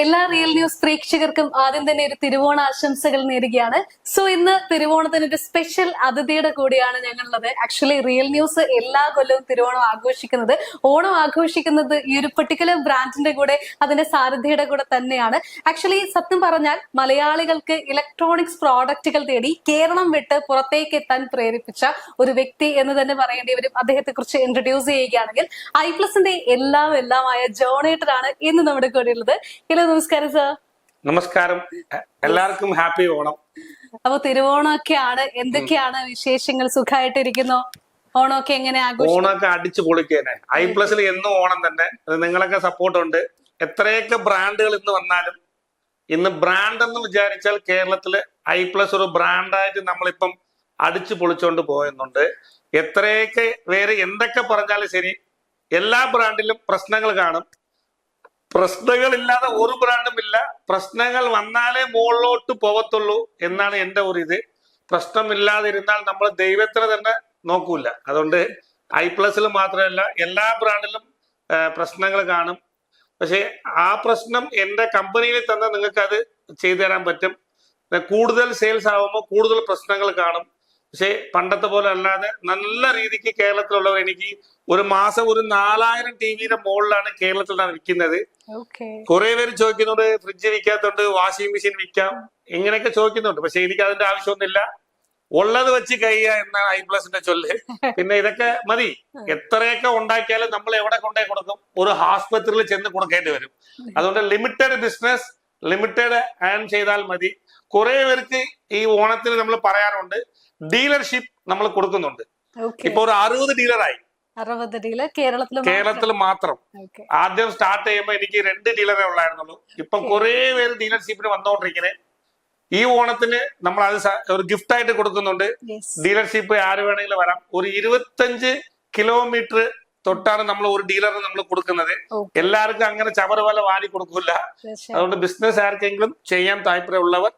എല്ലാ real news പ്രേക്ഷകർക്കും ആദ്യം തന്നെ ഒരു തിരുവോണ ആശംസകൾ നേരുകയാണ്. സോ ഇന്ന് തിരുവോണത്തിന് ഒരു സ്പെഷ്യൽ അതിഥിയുടെ കൂടെയാണ് ഞങ്ങളുള്ളത്. ആക്ച്വലി റിയൽ ന്യൂസ് എല്ലാ കൊല്ലവും തിരുവോണം ആഘോഷിക്കുന്നത്, ഓണം ആഘോഷിക്കുന്നത് ഈ ഒരു പെർട്ടിക്കുലർ ബ്രാൻഡിന്റെ കൂടെ, അതിന്റെ സാരഥിയുടെ കൂടെ തന്നെയാണ്. ആക്ച്വലി സത്യം പറഞ്ഞാൽ മലയാളികൾക്ക് ഇലക്ട്രോണിക്സ് പ്രോഡക്റ്റുകൾ തേടി കേരളം വിട്ട് പുറത്തേക്ക് എത്താൻ പ്രേരിപ്പിച്ച ഒരു വ്യക്തി എന്ന് തന്നെ പറയേണ്ടി വരും. അദ്ദേഹത്തെ കുറിച്ച് ഇൻട്രൊഡ്യൂസ് ചെയ്യുകയാണെങ്കിൽ ഐപ്ലസിന്റെ എല്ലാമായ ജോണേട്ടനാണ് ഇന്ന് നമ്മുടെ കൂടെ ഉള്ളത്. ഹലോ, നമസ്കാരം സർ. നമസ്കാരം, എല്ലാവർക്കും ഹാപ്പി ഓണം. അപ്പൊ തിരുവോണമൊക്കെയാണ്, എന്തൊക്കെയാണ് വിശേഷങ്ങൾ? സുഖമായിട്ടിരിക്കുന്നോ? ഓണമൊക്കെ എങ്ങനെ ആഘോഷിക്കും? ഓണമൊക്കെ അടിച്ചു പൊളിക്കേനെ. ഐപ്ലസിൽ എന്നും ഓണം തന്നെ. നിങ്ങളൊക്കെ സപ്പോർട്ട് ഉണ്ട്. എത്രയൊക്കെ ബ്രാൻഡുകൾ ഇന്ന് വന്നാലും, ഇന്ന് ബ്രാൻഡ് എന്ന് വിചാരിച്ചാൽ കേരളത്തില് ഐപ്ലസ് ഒരു ബ്രാൻഡായിട്ട് നമ്മളിപ്പം അടിച്ചു പൊളിച്ചോണ്ട് പോകുന്നുണ്ട്. എത്രയൊക്കെ വേറെ എന്തൊക്കെ പറഞ്ഞാലും ശരി, എല്ലാ ബ്രാൻഡിലും പ്രശ്നങ്ങൾ കാണും. പ്രശ്നങ്ങളില്ലാതെ ഒരു ബ്രാൻഡും ഇല്ല. പ്രശ്നങ്ങൾ വന്നാലേ മുകളിലോട്ട് പോകത്തുള്ളൂ എന്നാണ് എൻ്റെ ഒരു ഇത്. പ്രശ്നമില്ലാതിരുന്നാൽ നമ്മൾ ദൈവത്തിന് തന്നെ നോക്കൂല. അതുകൊണ്ട് ഐപ്ലസിൽ മാത്രമല്ല എല്ലാ ബ്രാൻഡിലും പ്രശ്നങ്ങൾ കാണും. പക്ഷെ ആ പ്രശ്നം എൻ്റെ കമ്പനിയിൽ തന്നെ നിങ്ങൾക്ക് അത് ചെയ്തു തരാൻ പറ്റും. കൂടുതൽ സെയിൽസ് ആവുമ്പോൾ കൂടുതൽ പ്രശ്നങ്ങൾ കാണും. പക്ഷെ പണ്ടത്തെ പോലെ അല്ലാതെ നല്ല രീതിക്ക് കേരളത്തിലുള്ളവർ, എനിക്ക് ഒരു മാസം ഒരു 4000 ടിവിയുടെ മുകളിലാണ് കേരളത്തിലാണ് വിൽക്കുന്നത്. കുറെ പേര് ചോദിക്കുന്നുണ്ട് ഫ്രിഡ്ജ് വിൽക്കാത്തോണ്ട് വാഷിംഗ് മെഷീൻ വിൽക്കാം, ഇങ്ങനെയൊക്കെ ചോദിക്കുന്നുണ്ട്. പക്ഷെ എനിക്ക് അതിന്റെ ആവശ്യമൊന്നുമില്ല. ഉള്ളത് വെച്ച് കഴിയുക എന്നാണ് ഐപ്ലസിന്റെ ചൊല്ല്. പിന്നെ ഇതൊക്കെ മതി. എത്രയൊക്കെ ഉണ്ടാക്കിയാലും നമ്മൾ എവിടെ കൊണ്ടേ കൊടുക്കും? ഒരു ആസ്പത്രിയിൽ ചെന്ന് കൊടുക്കേണ്ടി വരും. അതുകൊണ്ട് ലിമിറ്റഡ് ബിസിനസ്, ലിമിറ്റഡ് ഏൺ ചെയ്താൽ മതി. കുറെ പേർക്ക് ഈ ഓണത്തിന് നമ്മൾ പറയാറുണ്ട്, ഡീലർഷിപ്പ് നമ്മൾ കൊടുക്കുന്നുണ്ട്. ഇപ്പൊ ഒരു 60 ഡീലറായി. 60 ഡീലർ കേരളത്തിൽ മാത്രം. ആദ്യം സ്റ്റാർട്ട് ചെയ്യുമ്പോൾ എനിക്ക് 2 ഡീലറേ ഉള്ളായിരുന്നുള്ളൂ. ഇപ്പൊ കുറെ പേര് ഡീലർഷിപ്പിന് വന്നോണ്ടിരിക്കുന്നത്. ഈ ഓണത്തിന് നമ്മൾ അത് ഒരു ഗിഫ്റ്റ് ആയിട്ട് കൊടുക്കുന്നുണ്ട്. ഡീലർഷിപ്പ് ആര് വേണമെങ്കിലും വരാം. ഒരു 25 കിലോമീറ്റർ തൊട്ടാണ് നമ്മൾ ഒരു ഡീലറിന് നമ്മൾ കൊടുക്കുന്നത്. എല്ലാവർക്കും അങ്ങനെ ചവറ് പോലെ വാരി കൊടുക്കില്ല. അതുകൊണ്ട് ബിസിനസ് ആർക്കെങ്കിലും ചെയ്യാൻ താല്പര്യമുള്ളവർ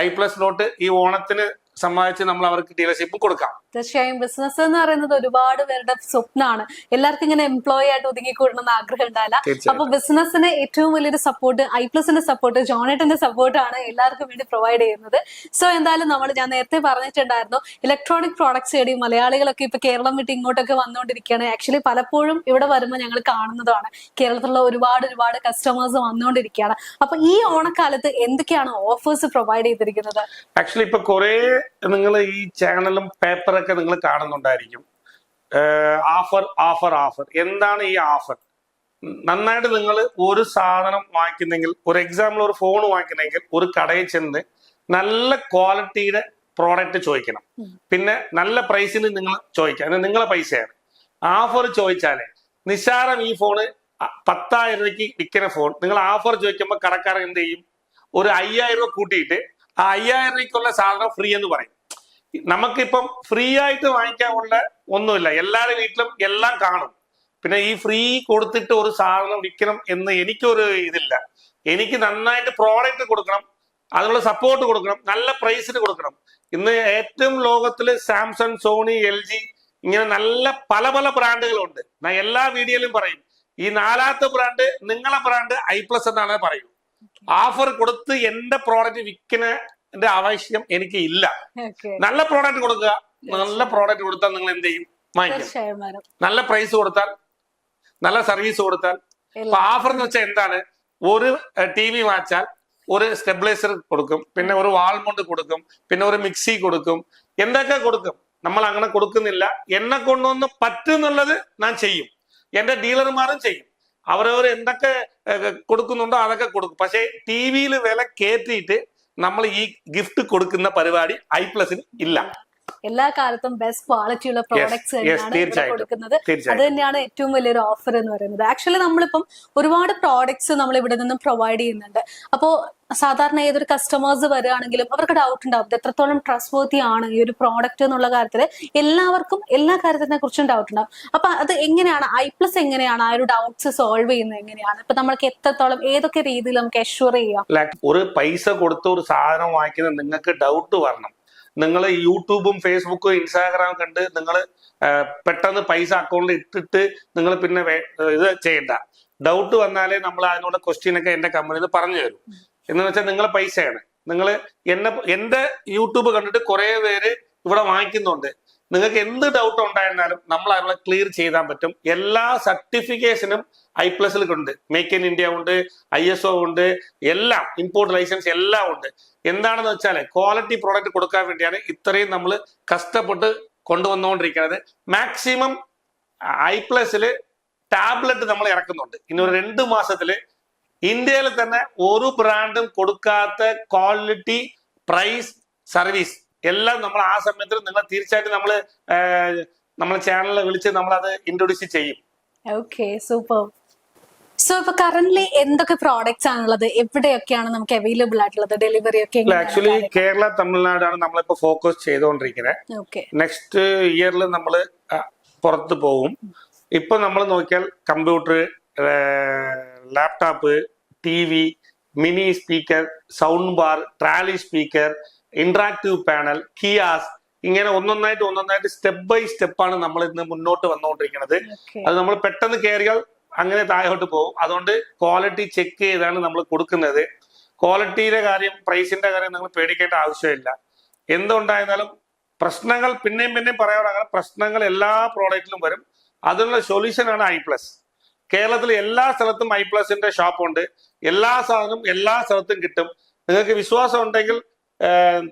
ഐപ്ലസിലോട്ട് ഈ ഓണത്തിന് സമ്മാനിച്ച് നമ്മൾ അവർക്ക് ഡീലർഷിപ്പ് കൊടുക്കാം. തീർച്ചയായും ബിസിനസ് എന്ന് പറയുന്നത് ഒരുപാട് പേരുടെ സ്വപ്നമാണ്. എല്ലാവർക്കും ഇങ്ങനെ എംപ്ലോയി ആയിട്ട് ഒതുങ്ങിക്കൂടണമെന്ന് ആഗ്രഹം ഉണ്ടാവില്ല. അപ്പൊ ബിസിനസിന് ഏറ്റവും വലിയൊരു സപ്പോർട്ട് ഐപ്ലസിന്റെ സപ്പോർട്ട്, ജോണേട്ടന്റെ സപ്പോർട്ടാണ് എല്ലാവർക്കും വേണ്ടി പ്രൊവൈഡ് ചെയ്യുന്നത്. സോ എന്തായാലും ഞാൻ നേരത്തെ പറഞ്ഞിട്ടുണ്ടായിരുന്നു, ഇലക്ട്രോണിക് പ്രോഡക്ട്സ് തേടി മലയാളികളൊക്കെ ഇപ്പൊ കേരളം വിട്ട് ഇങ്ങോട്ടൊക്കെ വന്നുകൊണ്ടിരിക്കുകയാണ്. ആക്ച്വലി പലപ്പോഴും ഇവിടെ വരുമ്പോൾ ഞങ്ങൾ കാണുന്നതാണ്, കേരളത്തിലുള്ള ഒരുപാട് കസ്റ്റമേഴ്സ് വന്നുകൊണ്ടിരിക്കുകയാണ്. അപ്പൊ ഈ ഓണക്കാലത്ത് എന്തൊക്കെയാണ് ഓഫേഴ്സ് പ്രൊവൈഡ് ചെയ്തിരിക്കുന്നത്? ആക്ച്വലി ഇപ്പൊ കുറെ നിങ്ങൾ ഈ ചാനലും പേപ്പറൊക്കെ നിങ്ങൾ കാണുന്നുണ്ടായിരിക്കും. ഓഫർ എന്താണ് ഈ ഓഫർ? നന്നായിട്ട് നിങ്ങൾ ഒരു സാധനം വാങ്ങിക്കുന്നെങ്കിൽ, ഒരു എക്സാമ്പിൾ ഒരു ഫോൺ വാങ്ങിക്കുന്നെങ്കിൽ ഒരു കടയിൽ ചെന്ന് നല്ല ക്വാളിറ്റിയുടെ പ്രോഡക്റ്റ് ചോദിക്കണം. പിന്നെ നല്ല പ്രൈസിന് നിങ്ങൾ ചോദിക്കാം, അത് നിങ്ങളെ പൈസയാണ്. ഓഫർ ചോദിച്ചാലേ നിസ്സാരം ഈ ഫോണ് 10,000 രൂപയ്ക്ക് വിൽക്കുന്ന ഫോൺ നിങ്ങൾ ഓഫർ ചോദിക്കുമ്പോൾ കടക്കാരൻ എന്ത് ചെയ്യും? ഒരു 5,000 രൂപ കൂട്ടിയിട്ട് ആ 5,000 രൂപയ്ക്കുള്ള സാധനം ഫ്രീ എന്ന് പറയും. നമുക്കിപ്പം ഫ്രീ ആയിട്ട് വാങ്ങിക്കാനുള്ള ഒന്നുമില്ല. എല്ലാവരുടെ വീട്ടിലും എല്ലാം കാണും. പിന്നെ ഈ ഫ്രീ കൊടുത്തിട്ട് ഒരു സാധനം വിൽക്കണം എന്ന് എനിക്കൊരു ഇതില്ല. എനിക്ക് നന്നായിട്ട് പ്രോഡക്റ്റ് കൊടുക്കണം, അതിനുള്ള സപ്പോർട്ട് കൊടുക്കണം, നല്ല പ്രൈസിന് കൊടുക്കണം. ഇന്ന് ഏറ്റവും ലോകത്തില് സാംസങ്, സോണി, LG ഇങ്ങനെ നല്ല പല ബ്രാൻഡുകളുണ്ട്. ഞാൻ എല്ലാ വീഡിയോയിലും പറയും, ഈ 4ാമത്തെ ബ്രാൻഡ് നിങ്ങളെ ബ്രാൻഡ് ഐപ്ലസ് എന്നാണ് പറയൂ. ഓഫർ കൊടുത്ത് എന്റെ പ്രോഡക്റ്റ് വിൽക്കുന്നതിന്റെ ആവശ്യം എനിക്ക് ഇല്ല. നല്ല പ്രോഡക്റ്റ് കൊടുക്കുക. നല്ല പ്രോഡക്റ്റ് കൊടുത്താൽ നിങ്ങൾ എന്ത് ചെയ്യും? വാങ്ങിക്കും. നല്ല പ്രൈസ് കൊടുത്താൽ, നല്ല സർവീസ് കൊടുത്താൽ. അപ്പൊ ഓഫർ എന്ന് വെച്ചാൽ എന്താണ്? ഒരു TV വാങ്ങിച്ചാൽ ഒരു സ്റ്റെബിലൈസർ കൊടുക്കും, പിന്നെ ഒരു വാൾ മൗണ്ട് കൊടുക്കും, പിന്നെ ഒരു മിക്സി കൊടുക്കും, എന്തൊക്കെ കൊടുക്കും. നമ്മൾ അങ്ങനെ കൊടുക്കുന്നില്ല. എന്നെ കൊണ്ടൊന്ന് പറ്റുന്നുള്ളത് ഞാൻ ചെയ്യും, എന്റെ ഡീലർമാരും ചെയ്യും. അവരവർ എന്തൊക്കെ കൊടുക്കുന്നുണ്ടോ അതൊക്കെ കൊടുക്കും. പക്ഷെ TV വില കയറ്റിയിട്ട് നമ്മൾ ഈ ഗിഫ്റ്റ് കൊടുക്കുന്ന പരിപാടി ഐപ്ലസിന് ഇല്ല. എല്ലാ കാലത്തും ബെസ്റ്റ് ക്വാളിറ്റി ഉള്ള പ്രോഡക്ട്സ് തന്നെയാണ് കൊടുക്കുന്നത്. അത് തന്നെയാണ് ഏറ്റവും വലിയൊരു ഓഫർ എന്ന് പറയുന്നത്. ആക്ച്വലി നമ്മളിപ്പം ഒരുപാട് പ്രോഡക്ട്സ് നമ്മൾ ഇവിടെ നിന്നും പ്രൊവൈഡ് ചെയ്യുന്നുണ്ട്. അപ്പോ സാധാരണ ഏതൊരു കസ്റ്റമേഴ്സ് വരികയാണെങ്കിലും അവർക്ക് ഡൗട്ട് ഉണ്ടാവും, എത്രത്തോളം ട്രസ്റ്റ് വർത്തി ആണ് ഈ ഒരു പ്രോഡക്റ്റ് എന്നുള്ള കാര്യത്തിൽ. എല്ലാവർക്കും എല്ലാ കാര്യത്തിനെ കുറിച്ചും ഡൗട്ട് ഉണ്ടാവും. അപ്പൊ അത് എങ്ങനെയാണ് ഐപ്ലസ് എങ്ങനെയാണ് ആ ഒരു ഡൗട്ട്സ് സോൾവ് ചെയ്യുന്നത്? എങ്ങനെയാണ് ഇപ്പൊ നമ്മൾക്ക് എത്രത്തോളം ഏതൊക്കെ രീതിയിൽ നമുക്ക് അഷ്യൂർ ചെയ്യാം? ഒരു പൈസ കൊടുത്ത ഒരു സാധനം വാങ്ങിക്കുന്നത് നിങ്ങൾക്ക് ഡൗട്ട് വരണം. നിങ്ങൾ യൂട്യൂബും ഫേസ്ബുക്കും ഇൻസ്റ്റാഗ്രാമും കണ്ട് നിങ്ങൾ പെട്ടെന്ന് പൈസ അക്കൗണ്ടിൽ ഇട്ടിട്ട് നിങ്ങൾ പിന്നെ ഇത് ചെയ്യണ്ട. ഡൗട്ട് വന്നാലേ നമ്മൾ അതിനുള്ള ക്വസ്റ്റ്യൻ ഒക്കെ എന്റെ കമ്പനിയിൽ പറഞ്ഞു തരും. എന്ന് വെച്ചാൽ നിങ്ങളെ പൈസയാണ്. നിങ്ങൾ എന്റെ യൂട്യൂബ് കണ്ടിട്ട് കുറെ പേര് ഇവിടെ വാങ്ങിക്കുന്നുണ്ട്. നിങ്ങൾക്ക് എന്ത് ഡൗട്ട് ഉണ്ടായിരുന്നാലും നമ്മൾ അതിനുള്ള ക്ലിയർ ചെയ്താൻ പറ്റും. എല്ലാ സർട്ടിഫിക്കേഷനും i+ൽ ഉണ്ട്. മേക്ക് ഇൻ ഇന്ത്യ ഉണ്ട്, ISO ഉണ്ട്, എല്ലാം ഇമ്പോർട്ട് ലൈസൻസ് എല്ലാം ഉണ്ട്. എന്താണെന്ന് വെച്ചാൽ ക്വാളിറ്റി പ്രോഡക്റ്റ് കൊടുക്കാൻ വേണ്ടിയാണ് ഇത്രയും നമ്മൾ കഷ്ടപ്പെട്ട് കൊണ്ടുവന്നുകൊണ്ടിരിക്കുന്നത്. മാക്സിമം i+ൽ ടാബ്ലറ്റ് നമ്മൾ ഇറക്കുന്നുണ്ട്. ഇനി ഒരു 2 മാസത്തില് ഇന്ത്യയിൽ തന്നെ ഒരു ബ്രാൻഡും കൊടുക്കാത്ത ക്വാളിറ്റി, പ്രൈസ്, സർവീസ് എല്ലാം നമ്മൾ ആ സമയത്ത് നിങ്ങൾ തീർച്ചയായിട്ടും നമ്മളെ ചാനലിൽ വിളിച്ച് നമ്മൾ അത് ഇൻട്രൊഡ്യൂസ് ചെയ്യും. Okay, super. സോ ഇപ്പൊ കറന്റ്ലി എന്തൊക്കെ പ്രോഡക്ട്സ് ആണുള്ളത്, എവിടെയൊക്കെയാണ് നമുക്ക് അവൈലബിൾ ആയിട്ടുള്ളത്, ഡെലിവറി ഒക്കെ? ആക്ച്വലി കേരള, തമിഴ്നാടാണ് നമ്മളിപ്പോ ഫോക്കസ് ചെയ്തുകൊണ്ടിരിക്കുന്നത്. ഓക്കെ, നെക്സ്റ്റ് ഇയറിൽ നമ്മൾ പുറത്ത് പോകും. ഇപ്പൊ നമ്മൾ നോക്കിയാൽ computer, laptop, TV, mini speaker, sound bar, trolley speaker, interactive panel, kiosk, ഇങ്ങനെ ഒന്നൊന്നായിട്ട് സ്റ്റെപ്പ് ബൈ സ്റ്റെപ്പാണ് നമ്മൾ ഇന്ന് മുന്നോട്ട് വന്നുകൊണ്ടിരിക്കുന്നത്. അത് നമ്മൾ പെട്ടെന്ന് കയറിയാൽ അങ്ങനെ താഴോട്ട് പോകും. അതുകൊണ്ട് ക്വാളിറ്റി ചെക്ക് ചെയ്താണ് നമ്മൾ കൊടുക്കുന്നത്. ക്വാളിറ്റിയുടെ കാര്യം, പ്രൈസിന്റെ കാര്യം നിങ്ങൾ പേടിക്കേണ്ട ആവശ്യമില്ല. എന്തുണ്ടായിരുന്നാലും പ്രശ്നങ്ങൾ പിന്നെയും പറയാനുള്ള പ്രശ്നങ്ങൾ എല്ലാ പ്രോഡക്റ്റിലും വരും. അതിനുള്ള സൊല്യൂഷൻ ആണ് i+. കേരളത്തിൽ എല്ലാ സ്ഥലത്തും i+ന്റെ ഷോപ്പ് ഉണ്ട്. എല്ലാ സാധനവും എല്ലാ സ്ഥലത്തും കിട്ടും. നിങ്ങൾക്ക് വിശ്വാസം ഉണ്ടെങ്കിൽ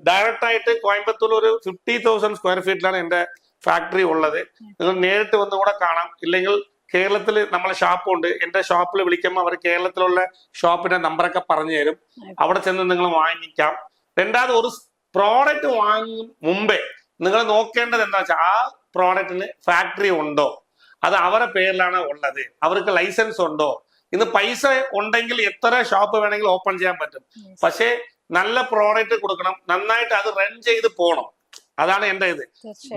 ഡയറക്റ്റ് ആയിട്ട് കോയമ്പത്തൂർ ഒരു 50,000 സ്ക്വയർ ഫീറ്റിലാണ് എന്റെ ഫാക്ടറി ഉള്ളത്. നിങ്ങൾ നേരിട്ട് വന്ന് കൂടെ കാണാം. ഇല്ലെങ്കിൽ കേരളത്തിൽ നമ്മളെ ഷോപ്പുണ്ട്. എന്റെ ഷോപ്പിൽ വിളിക്കുമ്പോൾ അവർ കേരളത്തിലുള്ള ഷോപ്പിന്റെ നമ്പറൊക്കെ പറഞ്ഞു തരും. അവിടെ ചെന്ന് നിങ്ങൾ വാങ്ങിക്കാം. രണ്ടാമത്, ഒരു പ്രോഡക്റ്റ് വാങ്ങും മുമ്പേ നിങ്ങൾ നോക്കേണ്ടത് എന്താ വെച്ചാൽ ആ പ്രോഡക്റ്റിന് ഫാക്ടറി ഉണ്ടോ, അത് അവരുടെ പേരിലാണ് ഉള്ളത്, അവർക്ക് ലൈസൻസ് ഉണ്ടോ. ഇന്ന് പൈസ ഉണ്ടെങ്കിൽ എത്ര ഷോപ്പ് വേണമെങ്കിലും ഓപ്പൺ ചെയ്യാൻ പറ്റും. പക്ഷേ നല്ല പ്രോഡക്റ്റ് കൊടുക്കണം, നന്നായിട്ട് അത് റൺ ചെയ്ത് പോകണം. അതാണ് എന്റെ ഇത്.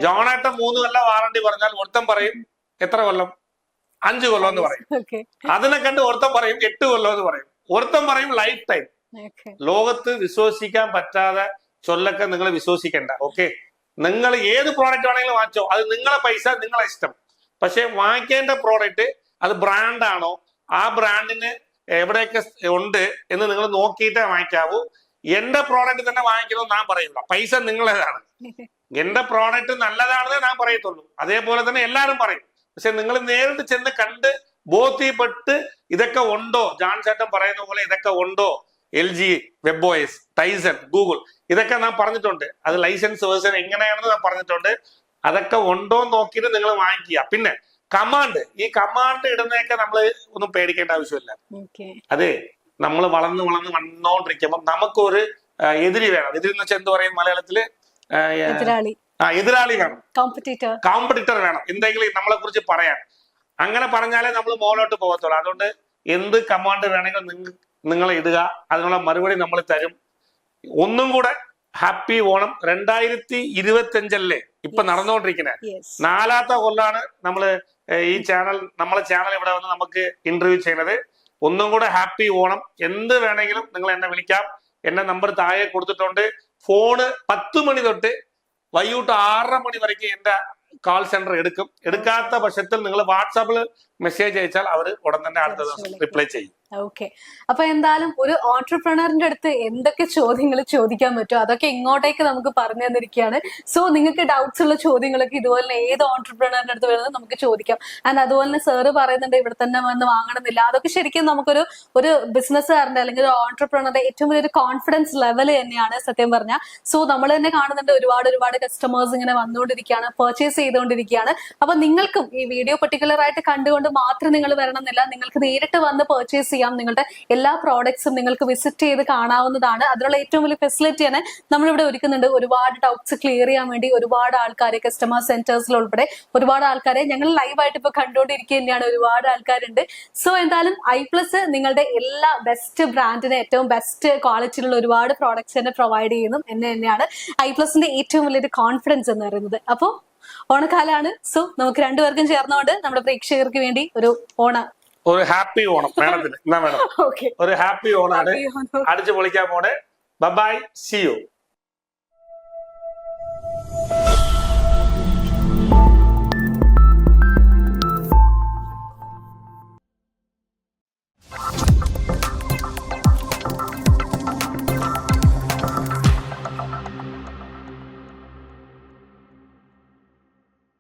ജോണേട്ടൻ 3 കൊല്ലം വാറണ്ടി പറഞ്ഞാൽ ഒരുത്തൻ പറയും എത്ര കൊല്ലം, 5 കൊല്ലം എന്ന് പറയും. അതിനെ കണ്ട് ഒരുത്തൻ പറയും 8 കൊല്ലം എന്ന് പറയും. ഒരുത്തൻ പറയും ലൈഫ് ടൈം. ലോകത്ത് വിശ്വസിക്കാൻ പറ്റാതെ ചൊല്ലൊക്കെ നിങ്ങൾ വിശ്വസിക്കണ്ട. ഓക്കെ, നിങ്ങൾ ഏത് പ്രോഡക്റ്റ് വേണമെങ്കിലും വാങ്ങിച്ചോ, അത് നിങ്ങളെ പൈസ, നിങ്ങളെ ഇഷ്ടം. പക്ഷെ വാങ്ങിക്കേണ്ട പ്രോഡക്റ്റ് അത് ബ്രാൻഡാണോ, ആ ബ്രാൻഡിന് എവിടെയൊക്കെ ഉണ്ട് എന്ന് നിങ്ങൾ നോക്കിയിട്ടേ വാങ്ങിക്കാവൂ. എന്റെ പ്രോഡക്റ്റ് തന്നെ വാങ്ങിക്കണമെന്ന് ഞാൻ പറയില്ല. പൈസ നിങ്ങളേതാണ്. എന്റെ പ്രോഡക്റ്റ് നല്ലതാണെന്നേ ഞാൻ പറയത്തുള്ളൂ. അതേപോലെ തന്നെ എല്ലാവരും പറയും. പക്ഷെ നിങ്ങൾ നേരിട്ട് ചെന്ന് കണ്ട് ബോധ്യപ്പെട്ട് ഇതൊക്കെ ഉണ്ടോ, ജാൻ ചേട്ടൻ പറയുന്ന പോലെ ഇതൊക്കെ ഉണ്ടോ, LG, WebOS, ടൈസൺ, ഗൂഗിൾ, ഇതൊക്കെ ഞാൻ പറഞ്ഞിട്ടുണ്ട്. അത് ലൈസൻസ് വേർഷൻ എങ്ങനെയാണെന്ന് ഞാൻ പറഞ്ഞിട്ടുണ്ട്. അതൊക്കെ ഉണ്ടോ എന്ന് നോക്കിയിട്ട് നിങ്ങൾ വാങ്ങിക്കുക. പിന്നെ കമാൻഡ്, ഈ കമാൻഡ് ഇടുന്നതൊക്കെ നമ്മൾ ഒന്നും പേടിക്കേണ്ട ആവശ്യമില്ല. അതെ, നമ്മൾ വളർന്ന് വന്നോണ്ടിരിക്കുമ്പോൾ നമുക്കൊരു എതിരി വേണം. എതിരി എന്ന് വെച്ചാൽ എന്ത് പറയും മലയാളത്തില്? എതിരാളി വേണം, കോമ്പറ്റീറ്റർ വേണം, എന്തെങ്കിലും നമ്മളെ കുറിച്ച് പറയാൻ. അങ്ങനെ പറഞ്ഞാലേ നമ്മൾ മുകളിലോട്ട് പോകത്തുള്ളൂ. അതുകൊണ്ട് എന്ത് കമാൻഡ് വേണമെങ്കിൽ നിങ്ങൾ ഇടുക, അതിനുള്ള മറുപടി നമ്മൾ തരും. ഒന്നും കൂടെ ഹാപ്പി ഓണം. 2025 ഇപ്പൊ നടന്നുകൊണ്ടിരിക്കുന്നത് 4ാമത്തെ കൊല്ലാണ് നമ്മള് ഈ നമ്മളെ ചാനൽ ഇവിടെ വന്ന് നമുക്ക് ഇന്റർവ്യൂ ചെയ്യുന്നത്. ഒന്നും കൂടെ ഹാപ്പി ഓണം. എന്ത് വേണമെങ്കിലും നിങ്ങൾ എന്നെ വിളിക്കാം. എന്റെ നമ്പർ താഴെ കൊടുത്തിട്ടുണ്ട്. ഫോണ് 10 മണി തൊട്ട് വൈകിട്ട് 6:30 മണി വരയ്ക്ക് എന്റെ കാൾ സെന്റർ എടുക്കും. എടുക്കാത്ത പക്ഷത്തിൽ നിങ്ങൾ വാട്സാപ്പിൽ മെസ്സേജ് അയച്ചാൽ അവർ ഉടൻ തന്നെ അടുത്ത ദിവസം റിപ്ലൈ ചെയ്യും. ഓക്കെ, അപ്പൊ എന്തായാലും ഒരു ഓൺടർപ്രണറിന്റെ അടുത്ത് എന്തൊക്കെ ചോദ്യങ്ങൾ ചോദിക്കാൻ പറ്റുമോ അതൊക്കെ ഇങ്ങോട്ടേക്ക് നമുക്ക് പറഞ്ഞു തന്നിരിക്കുകയാണ്. സോ നിങ്ങൾക്ക് ഡൗട്ട്സ് ഉള്ള ചോദ്യങ്ങളൊക്കെ ഇതുപോലെ ഏത് ഓൺടർപ്രണറിന്റെ അടുത്ത് വേണമെന്ന് നമുക്ക് ചോദിക്കാം. ആൻഡ് അതുപോലെ തന്നെ സാറ് പറയുന്നുണ്ട് ഇവിടെ തന്നെ വന്ന് വാങ്ങണമെന്നില്ല. അതൊക്കെ ശരിക്കും ഒരു ബിസിനസ്സുകാരന്റെ അല്ലെങ്കിൽ ഒരു ഓൺടർപ്രണറുടെ ഏറ്റവും വലിയൊരു കോൺഫിഡൻസ് ലെവൽ തന്നെയാണ് സത്യം പറഞ്ഞാൽ. സോ നമ്മൾ തന്നെ കാണുന്നുണ്ട് ഒരുപാട് കസ്റ്റമേഴ്സ് ഇങ്ങനെ വന്നുകൊണ്ടിരിക്കുകയാണ്, പർച്ചേസ് ചെയ്തുകൊണ്ടിരിക്കുകയാണ്. അപ്പൊ നിങ്ങൾക്കും ഈ വീഡിയോ പെർട്ടിക്കുലർ ആയിട്ട് കണ്ടുകൊണ്ട് മാത്രം നിങ്ങൾ വരണമെന്നില്ല. നിങ്ങൾക്ക് നേരിട്ട് വന്ന് പർച്ചേസ് ചെയ്യാം. നിങ്ങളുടെ എല്ലാ പ്രോഡക്ട്സും നിങ്ങൾക്ക് വിസിറ്റ് ചെയ്ത് കാണാവുന്നതാണ്. അതിനുള്ള ഏറ്റവും വലിയ ഫെസിലിറ്റി തന്നെ നമ്മളിവിടെ ഒരുക്കുന്നുണ്ട്. ഒരുപാട് ഡൗട്ട്സ് ക്ലിയർ ചെയ്യാൻ വേണ്ടി ഒരുപാട് ആൾക്കാരെ, കസ്റ്റമർ സെന്റേഴ്സിൽ ഉൾപ്പെടെ ഒരുപാട് ആൾക്കാരെ ഞങ്ങൾ ലൈവായിട്ട് ഇപ്പൊ കണ്ടുകൊണ്ടിരിക്കുക തന്നെയാണ്. ഒരുപാട് ആൾക്കാരുണ്ട്. സോ എന്തായാലും i+ നിങ്ങളുടെ എല്ലാ ബെസ്റ്റ് ബ്രാൻഡിന് ഏറ്റവും ബെസ്റ്റ് ക്വാളിറ്റിയിലുള്ള ഒരുപാട് പ്രോഡക്ട്സ് തന്നെ പ്രൊവൈഡ് ചെയ്യുന്നു എന്ന് തന്നെയാണ് i+ന്റെ ഏറ്റവും വലിയൊരു കോൺഫിഡൻസ് എന്ന് പറയുന്നത്. അപ്പോൾ ഓണക്കാലാണ്. സോ നമുക്ക് രണ്ടുപേർക്കും ചേർന്നുകൊണ്ട് നമ്മുടെ പ്രേക്ഷകർക്ക് വേണ്ടി ഒരു ഹാപ്പി ഓണം മേഡത്തിന്. എന്നാ മേഡം, ഒരു ഹാപ്പി ഓണാണ്. അടിച്ചു പൊളിക്കാൻ പോണേ. Bye, see U.